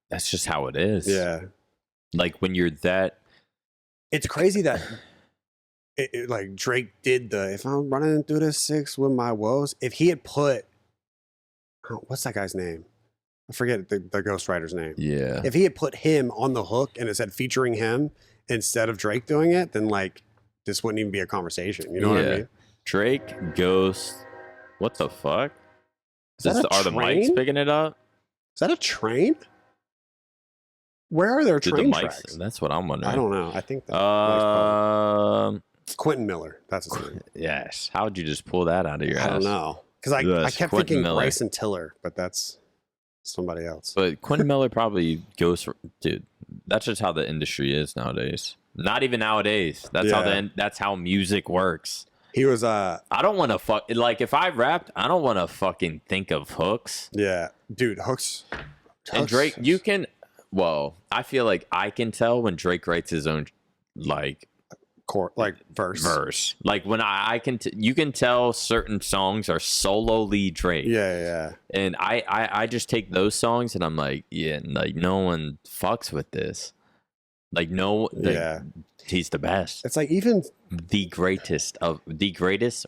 That's just how it is. Yeah. Like when you're that... It's crazy that... like Drake did if I'm running through the 6 with my woes, if he had put, what's that guy's name? I forget the ghostwriter's name. Yeah. If he had put him on the hook and it said featuring him instead of Drake doing it, then like this wouldn't even be a conversation. You know what I mean? Drake, Ghost. What the fuck? Are the train? mics picking it up? Is that a train? Where are there train tracks? That's what I'm wondering. I don't know. I think that. Quentin Miller. That's his name. Yes. How would you just pull that out of your ass? I don't know. Because I kept thinking Bryson Tiller, but that's somebody else. But Quentin Miller probably goes for, dude. That's just how the industry is nowadays. Not even nowadays. That's how music works. He was I don't want to like if I rapped, I don't want to fucking think of hooks. Yeah, dude, hooks. And Drake, you can. Well, I feel like I can tell when Drake writes his own like verse. Like when I can you can tell certain songs are solo lead Drake. Yeah. And I just take those songs and I'm like, yeah, like no one fucks with this. Like he's the best. It's like even the greatest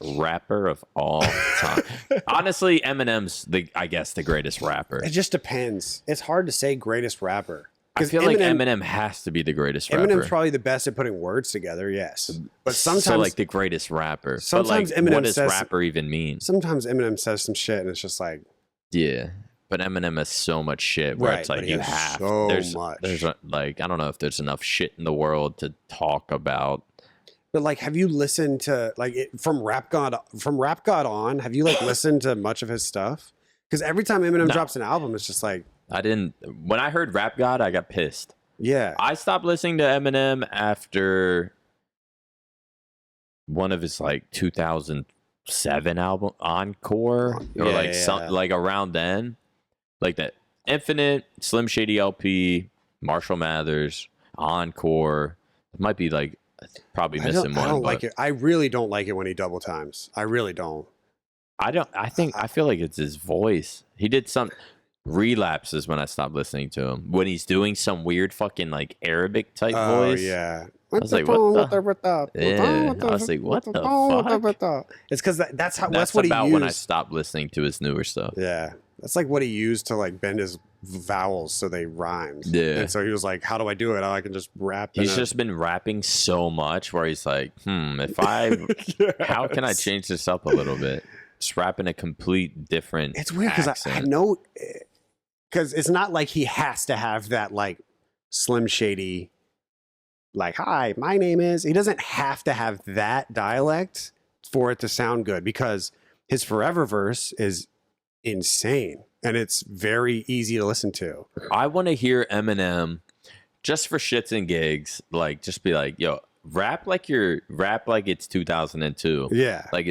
rapper of all time. Honestly, Eminem's I guess the greatest rapper. It just depends. It's hard to say greatest rapper. I feel like Eminem has to be the greatest rapper. Eminem's probably the best at putting words together, yes. But sometimes like the greatest rapper. Sometimes but like, Eminem what does rapper even mean? Sometimes Eminem says some shit and it's just like, yeah. But Eminem has so much shit where it's like there's like I don't know if there's enough shit in the world to talk about. But like, have you listened to like from Rap God on? Have you like listened to much of his stuff? Because every time Eminem drops an album, it's just like I didn't. When I heard Rap God, I got pissed. Yeah, I stopped listening to Eminem after one of his like 2007 album Encore like around then. Like that Infinite, Slim Shady LP, Marshall Mathers, Encore. It might be like probably missing one. I don't like it. I really don't like it when he double times. I really don't. I feel like it's his voice. He did some relapses when I stopped listening to him. When he's doing some weird fucking like Arabic type voice. Oh yeah. I was like, what the fuck? It's because that's what he about used. When I stopped listening to his newer stuff. Yeah. That's like what he used to like bend his vowels so they rhymed. Yeah. And so he was like, how do I do it? Oh, I can just rap. He's just been rapping so much where he's like, how can I change this up a little bit? Just rapping a complete different It's weird because I know, because it's not like he has to have that like Slim Shady, like, hi, my name is. He doesn't have to have that dialect for it to sound good because his Forever verse is insane and it's very easy to listen to. I want to hear Eminem just for shits and gigs, like just be like, yo, rap like it's 2002. Yeah. Like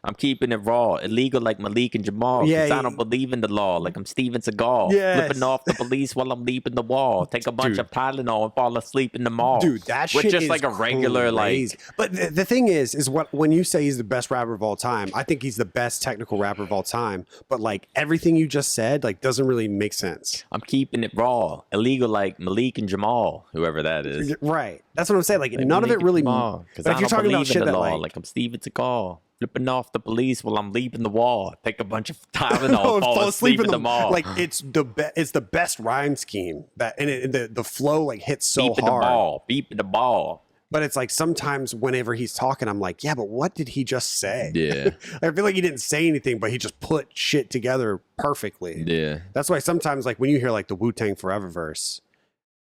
I'm keeping it raw, illegal like Malik and Jamal. Yeah, I don't believe in the law, like I'm Steven Seagal. Yes. Flipping off the police while I'm leaping the wall. Take a bunch of Tylenol and fall asleep in the mall. Dude, that shit just is like a regular crazy. But the thing is when you say he's the best rapper of all time, I think he's the best technical rapper of all time. But like everything you just said, like doesn't really make sense. I'm keeping it raw, illegal like Malik and Jamal, whoever that is. Right. That's what I'm saying. Like none of it really. Because if you're talking about shit that like I'm Steven Seagal, flipping off the police while I'm leaping the wall, take a bunch of Tylenol, fall asleep in the mall. Like it's the best rhyme scheme that, and the flow like hits so beeping hard. Beeping the ball. But it's like sometimes whenever he's talking, I'm like, yeah, but what did he just say? Yeah. I feel like he didn't say anything, but he just put shit together perfectly. Yeah. That's why sometimes like when you hear like the Wu-Tang Forever verse,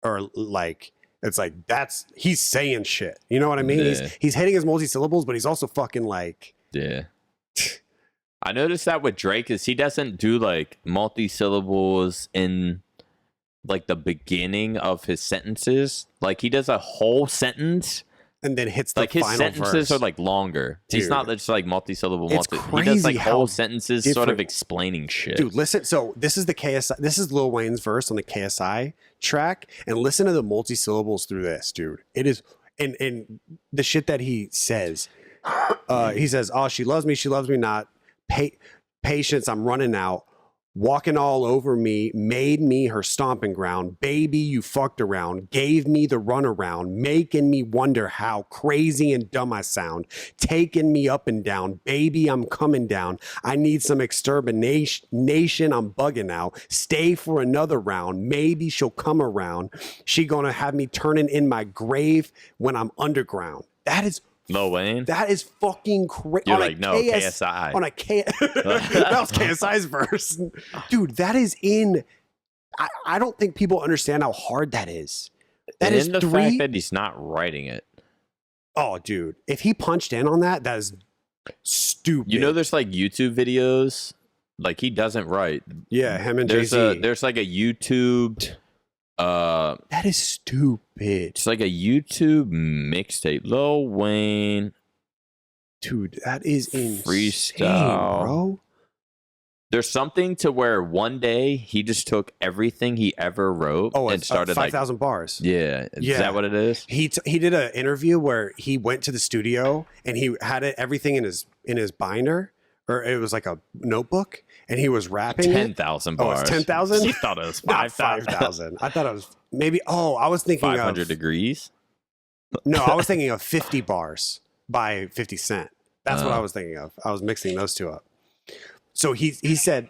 or like. It's like he's saying shit. You know what I mean? Yeah. He's hitting his multi-syllables, but he's also fucking like. Yeah. I noticed that with Drake is he doesn't do like multi-syllables in like the beginning of his sentences. Like he does a whole sentence and then hits the like his final sentences verse. Are like longer. Dude, he's not just like multi-syllable. It's He does like how whole sentences different. sort of explaining shit. Dude, listen. So this is the KSI. This is Lil Wayne's verse on the KSI track, and listen to the multi-syllables through this, dude. It is, and the shit that he says. He says, "Oh, she loves me not. Patience, I'm running out. walking all over me, made me her stomping ground. Baby, you fucked around, gave me the runaround, making me wonder how crazy and dumb I sound, taking me up and down. Baby, I'm coming down. I need some extermination. I'm bugging out. Stay for another round. Maybe she'll come around. She gonna have me turning in my grave when I'm underground. That is Lil Wayne? That is fucking crazy. You're like, no, KSI. On a K. That was KSI's verse. Dude, that is in. I don't think people understand how hard that is. That is the fact that he's not writing it. Oh, dude. If he punched in on that, that is stupid. You know, there's like YouTube videos. Like, he doesn't write. Yeah, him and Jay-Z. There's like a YouTube. That is stupid. It's like a YouTube mixtape. Lil Wayne, dude, that is insane, freestyle, bro. There's something to where one day he just took everything he ever wrote and started 5,000 bars. Yeah, is that what it is? He did an interview where he went to the studio and he had everything in his binder, or it was like a notebook, and he was rapping 10,000 bars. Oh, it's 10,000? You thought it was 5,000. I thought it was maybe. Oh, I was thinking 500 degrees. No, I was thinking of 50 bars by 50 Cent. That's what I was thinking of. I was mixing those two up. So he said,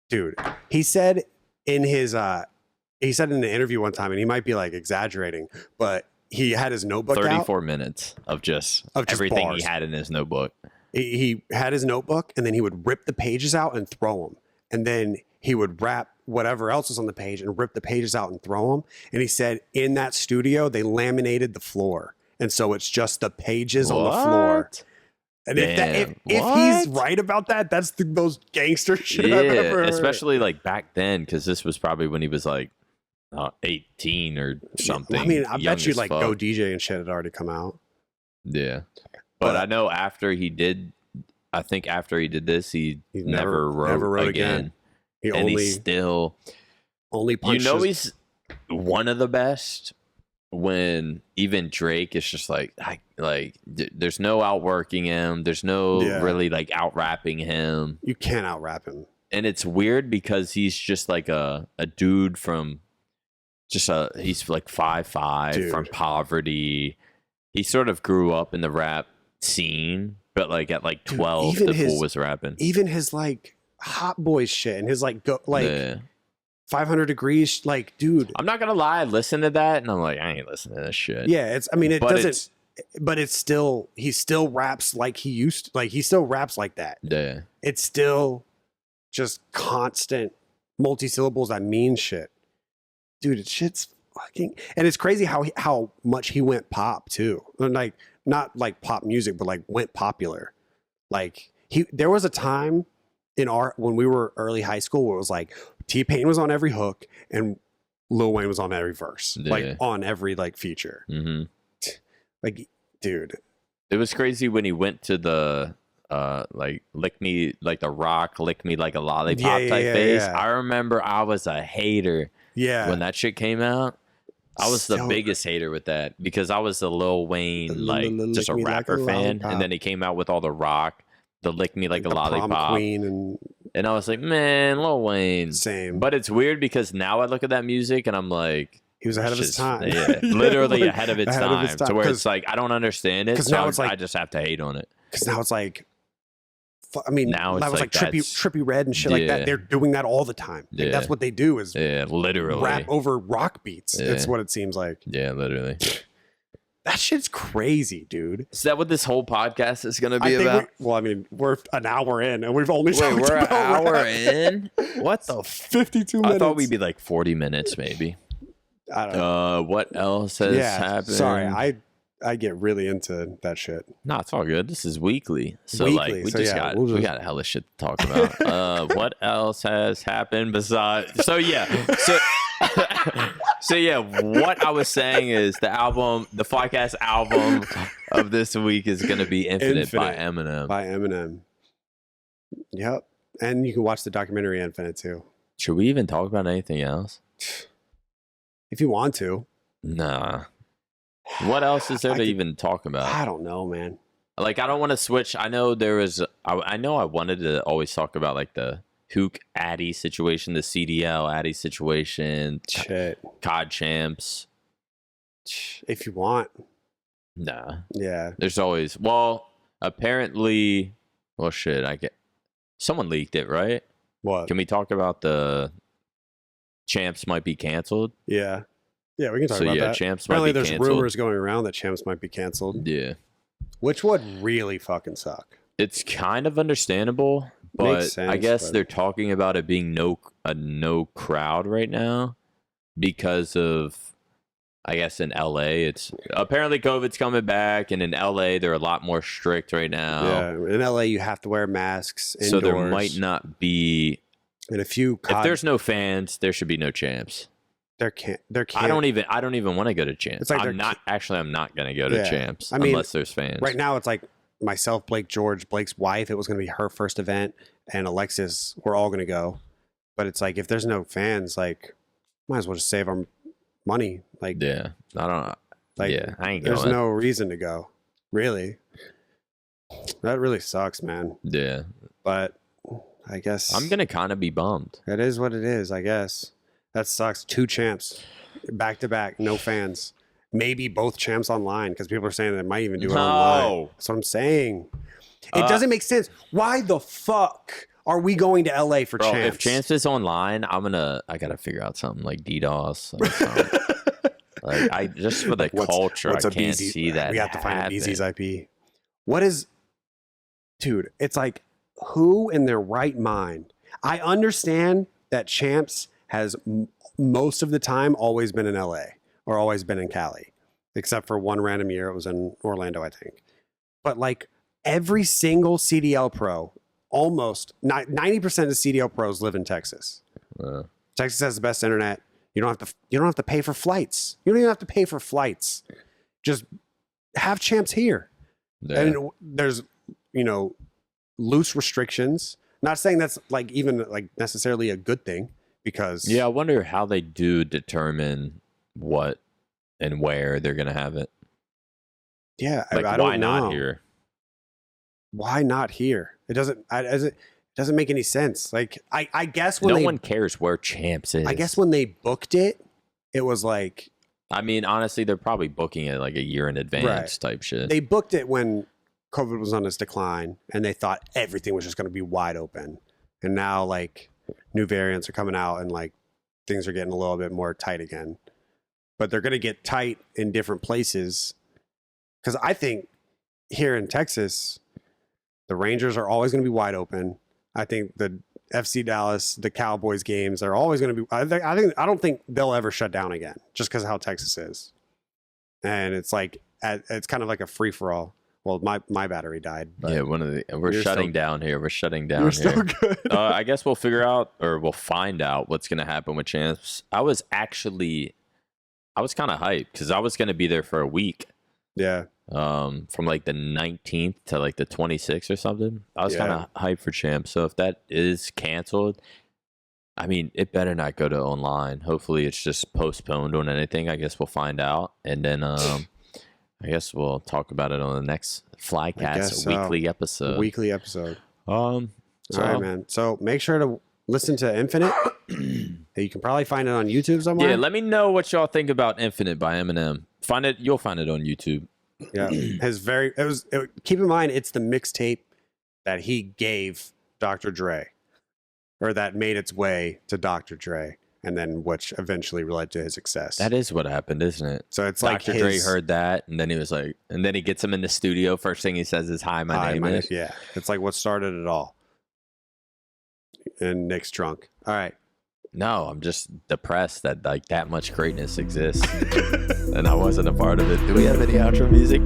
dude, he said in an interview one time, and he might be like exaggerating, but he had his notebook 34 out, minutes of just everything bars. he had in his notebook. He had his notebook, and then he would rip the pages out and throw them. And then he would wrap whatever else was on the page and rip the pages out and throw them. And he said in that studio, they laminated the floor. And so it's just the pages on the floor. And if he's right about that, that's the most gangster shit I've ever heard. Especially like back then, because this was probably when he was like 18 or something. I mean, I bet you like Go DJ and shit had already come out. Yeah. But I know after he did this, he never wrote again. He still only punches. You know, he's one of the best when even Drake is just like there's no outworking him. There's no really like out rapping him. You can't out rap him. And it's weird because he's just like a dude from he's like 5'5" from poverty. He sort of grew up in the rap scene, but like at like 12, the fool was rapping. Even his like Hot Boys shit and his like 500 degrees, like, dude. I'm not gonna lie, I listened to that and I'm like, I ain't listening to this shit. Yeah, but it's still, he still raps like he used to, like he still raps like that. Yeah. It's still just constant multi-syllables that mean shit. Dude, it shit's fucking, and it's crazy how much he went pop too. Like, not like pop music, but like went popular. Like there was a time when we were early high school where it was like T-Pain was on every hook and Lil Wayne was on every verse, like on every like feature. Mm-hmm. Like, dude, it was crazy when he went to the like lick me like the Rock, lick me like a lollipop type phase. Yeah. I remember I was a hater. Yeah, when that shit came out. I was the biggest hater with that because I was the Lil Wayne, like just a rapper fan. And then he came out with all the Rock, the lick me like a lollipop. Prom Queen and I was like, man, Lil Wayne. Same. But it's weird because now I look at that music and I'm like, he was ahead of his time. Yeah, literally like, ahead of its time. To where it's like, I don't understand it. So now it's like, I just have to hate on it. Because now it's like, I mean, now that was like Trippy Red and shit like that. They're doing that all the time. Like, that's what they do is literally rap over rock beats. That's what it seems like. Yeah, literally. That shit's crazy, dude. Is that what this whole podcast is going to be about? I mean, we're an hour in and we've only talked we're about an hour rap. in? What the 52 minutes? I thought we'd be like 40 minutes maybe. I don't know. What else has happened? Sorry, I get really into that shit. No, it's all good. This is weekly. So like we got hella shit to talk about. What else has happened besides so what I was saying is the Flycast album of this week is gonna be Infinite by Eminem. By Eminem. Yep. And you can watch the documentary Infinite too. Should we even talk about anything else? If you want to. Nah. What else is there to even talk about? I don't know, man. Like, I don't want to switch. I know I wanted to always talk about like the Hook Addy situation, the CDL Addy situation, Shit. COD champs. If you want. Nah. Yeah. There's always, apparently, someone leaked it, right? What? Can we talk about the champs might be canceled? Yeah. Yeah, we can talk about that. Champs Apparently might be there's canceled. rumors going around that champs might be canceled. Yeah. Which would really fucking suck. It's kind of understandable, but sense, I guess they're talking about it being no crowd right now because of, I guess in LA, it's apparently COVID's coming back, and in LA they're a lot more strict right now. Yeah, in LA you have to wear masks indoors. So there might not be. And if there's no fans, there should be no champs. There can't. I don't even want to go to champs. It's like I'm not going to go to champs unless there's fans. Right now it's like myself, Blake, George, Blake's wife. It was going to be her first event, and Alexis. We're all going to go, but it's like if there's no fans, like might as well just save our money. Like I don't. Like I ain't going. There's no reason to go. Really, that really sucks, man. Yeah, but I guess I'm gonna kind of be bummed. It is what it is. I guess that sucks. 2 champs back to back, no fans. Maybe both champs online because people are saying they might even do it online. That's what I'm saying. It doesn't make sense. Why the fuck are we going to LA for champs? If champs is online, I gotta figure out something like DDoS. Or something. Like just for the culture, I can't see that. We have to find a BZ's IP. What is, dude? It's like, who in their right mind? I understand that champs has most of the time always been in LA or always been in Cali, except for one random year it was in Orlando, I think. But like every single CDL pro, almost 90% of CDL pros live in Texas. Texas has the best internet. You don't have to pay for flights. You don't even have to pay for flights. Just have champs here. Yeah. And there's, loose restrictions. Not saying that's like even like necessarily a good thing because I wonder how they do determine what and where they're gonna have it. Yeah, like, I don't why know. Not here? Why not here? It doesn't make any sense. Like I guess when no one cares where champs is. I guess when they booked it, it was like. I mean, honestly, they're probably booking it like a year in advance type shit. They booked it when COVID was on its decline, and they thought everything was just going to be wide open. And now, like, new variants are coming out, and like things are getting a little bit more tight again. But they're going to get tight in different places because I think here in Texas, the Rangers are always going to be wide open. I think the FC Dallas, the Cowboys games are always going to be. I don't think they'll ever shut down again, just because of how Texas is. And it's like it's kind of like a free for all. Well, my battery died. Yeah, we're shutting down here. We're shutting down here. Still good. I guess we'll we'll find out what's going to happen with champs. I was kind of hyped because I was going to be there for a week. Yeah. From like the 19th to like the 26th or something. I was kind of hyped for champs. So if that is canceled, I mean, it better not go to online. Hopefully it's just postponed on anything. I guess we'll find out. And then I guess we'll talk about it on the next Flycast weekly episode. All right, man. So make sure to listen to Infinite. You can probably find it on YouTube somewhere. Yeah, let me know what y'all think about Infinite by Eminem. You'll find it on YouTube. Yeah, keep in mind it's the mixtape that he gave Dr. Dre, or that made its way to Dr. Dre, and then which eventually led to his success. That is what happened, isn't it? So it's Dr. Dre heard that, and then he was like, and then he gets him in the studio. First thing he says is, "Hi, my name is." Yeah, it's like what started it all. And Nick's drunk. All right. No, I'm just depressed that like that much greatness exists, and I wasn't a part of it. Do we have any outro music?